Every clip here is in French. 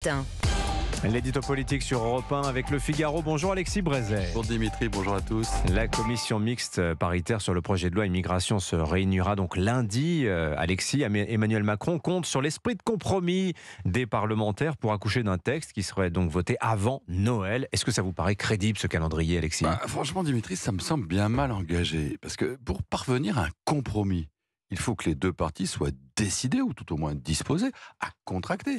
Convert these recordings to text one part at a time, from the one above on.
Tin. L'édito politique sur Europe 1 avec Le Figaro. Bonjour Alexis Brézet. Bonjour Dimitri, bonjour à tous. La commission mixte paritaire sur le projet de loi immigration se réunira donc lundi. Alexis, Emmanuel Macron compte sur l'esprit de compromis des parlementaires pour accoucher d'un texte qui serait donc voté avant Noël. Est-ce que ça vous paraît crédible ce calendrier, Alexis ? Franchement Dimitri, ça me semble bien mal engagé. Parce que pour parvenir à un compromis, il faut que les deux parties soient décidées, ou tout au moins disposées, à contracter.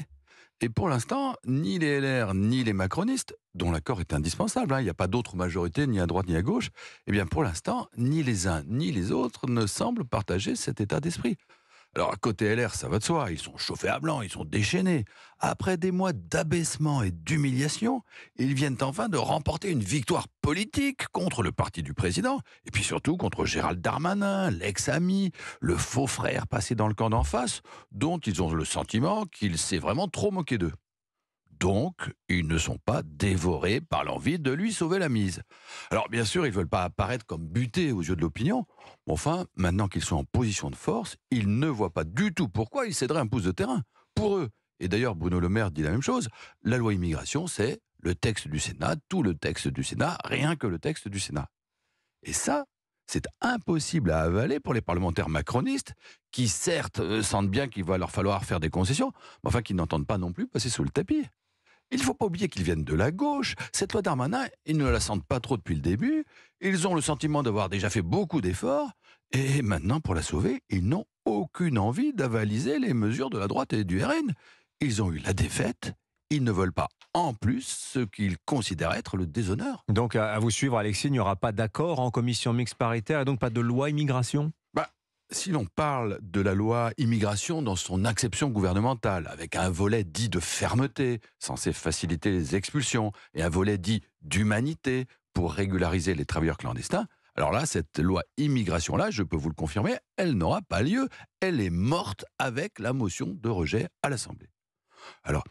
Et pour l'instant, ni les LR ni les macronistes, dont l'accord est indispensable, il n'y a pas d'autre majorité ni à droite ni à gauche, eh bien pour l'instant, ni les uns ni les autres ne semblent partager cet état d'esprit. Alors à côté LR, ça va de soi, ils sont chauffés à blanc, ils sont déchaînés. Après des mois d'abaissement et d'humiliation, ils viennent enfin de remporter une victoire politique contre le parti du président, et puis surtout contre Gérald Darmanin, l'ex-ami, le faux frère passé dans le camp d'en face, dont ils ont le sentiment qu'il s'est vraiment trop moqué d'eux. Donc, ils ne sont pas dévorés par l'envie de lui sauver la mise. Alors, bien sûr, ils ne veulent pas apparaître comme butés aux yeux de l'opinion. Mais enfin, maintenant qu'ils sont en position de force, ils ne voient pas du tout pourquoi ils céderaient un pouce de terrain. Pour eux, et d'ailleurs Bruno Le Maire dit la même chose, la loi immigration, c'est le texte du Sénat, tout le texte du Sénat, rien que le texte du Sénat. Et ça, c'est impossible à avaler pour les parlementaires macronistes, qui certes sentent bien qu'il va leur falloir faire des concessions, mais enfin qui n'entendent pas non plus passer sous le tapis. Il ne faut pas oublier qu'ils viennent de la gauche. Cette loi Darmanin, ils ne la sentent pas trop depuis le début. Ils ont le sentiment d'avoir déjà fait beaucoup d'efforts. Et maintenant, pour la sauver, ils n'ont aucune envie d'avaliser les mesures de la droite et du RN. Ils ont eu la défaite. Ils ne veulent pas, en plus, ce qu'ils considèrent être le déshonneur. Donc à vous suivre Alexis, il n'y aura pas d'accord en commission mixte paritaire et donc pas de loi immigration ? Si l'on parle de la loi immigration dans son acception gouvernementale, avec un volet dit de fermeté, censé faciliter les expulsions, et un volet dit d'humanité, pour régulariser les travailleurs clandestins, alors là, cette loi immigration-là, je peux vous le confirmer, elle n'aura pas lieu. Elle est morte avec la motion de rejet à l'Assemblée. Alors,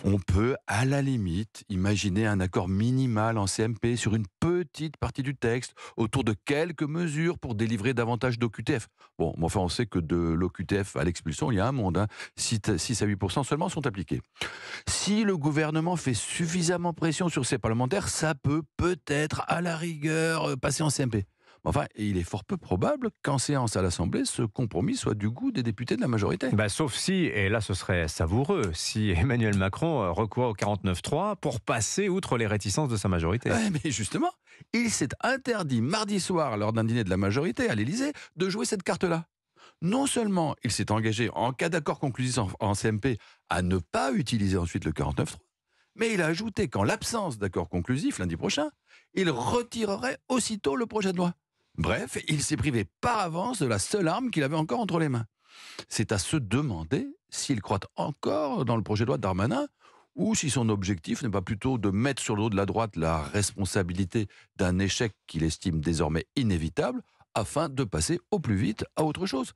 on peut, à la limite, imaginer un accord minimal en CMP sur une petite partie du texte, autour de quelques mesures pour délivrer davantage d'OQTF. Bon, mais enfin, on sait que de l'OQTF à l'expulsion, il y a un monde. 6 à 8% seulement sont appliqués. Si le gouvernement fait suffisamment pression sur ses parlementaires, ça peut peut-être, à la rigueur, passer en CMP. Enfin, il est fort peu probable qu'en séance à l'Assemblée, ce compromis soit du goût des députés de la majorité. Sauf si, et là ce serait savoureux, si Emmanuel Macron recourt au 49.3 pour passer outre les réticences de sa majorité. Mais justement, il s'est interdit mardi soir, lors d'un dîner de la majorité à l'Élysée, de jouer cette carte-là. Non seulement il s'est engagé, en cas d'accord conclusif en CMP, à ne pas utiliser ensuite le 49.3, mais il a ajouté qu'en l'absence d'accord conclusif lundi prochain, il retirerait aussitôt le projet de loi. Bref, il s'est privé par avance de la seule arme qu'il avait encore entre les mains. C'est à se demander s'il croit encore dans le projet de loi de Darmanin, ou si son objectif n'est pas plutôt de mettre sur le dos de la droite la responsabilité d'un échec qu'il estime désormais inévitable, afin de passer au plus vite à autre chose.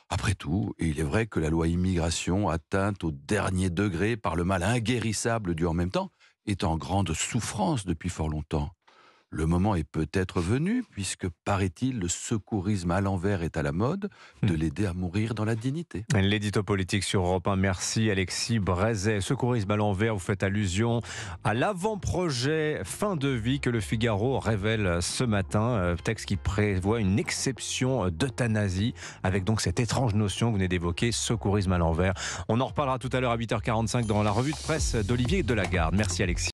Après tout, il est vrai que la loi immigration, atteinte au dernier degré par le mal inguérissable du en même temps, est en grande souffrance depuis fort longtemps. Le moment est peut-être venu, puisque, paraît-il, le secourisme à l'envers est à la mode, de l'aider à mourir dans la dignité. L'édito politique sur Europe 1, merci Alexis Brézet. Secourisme à l'envers, vous faites allusion à l'avant-projet fin de vie que Le Figaro révèle ce matin, texte qui prévoit une exception d'euthanasie, avec donc cette étrange notion que vous venez d'évoquer, secourisme à l'envers. On en reparlera tout à l'heure à 8h45 dans la revue de presse d'Olivier Delagarde. Merci Alexis.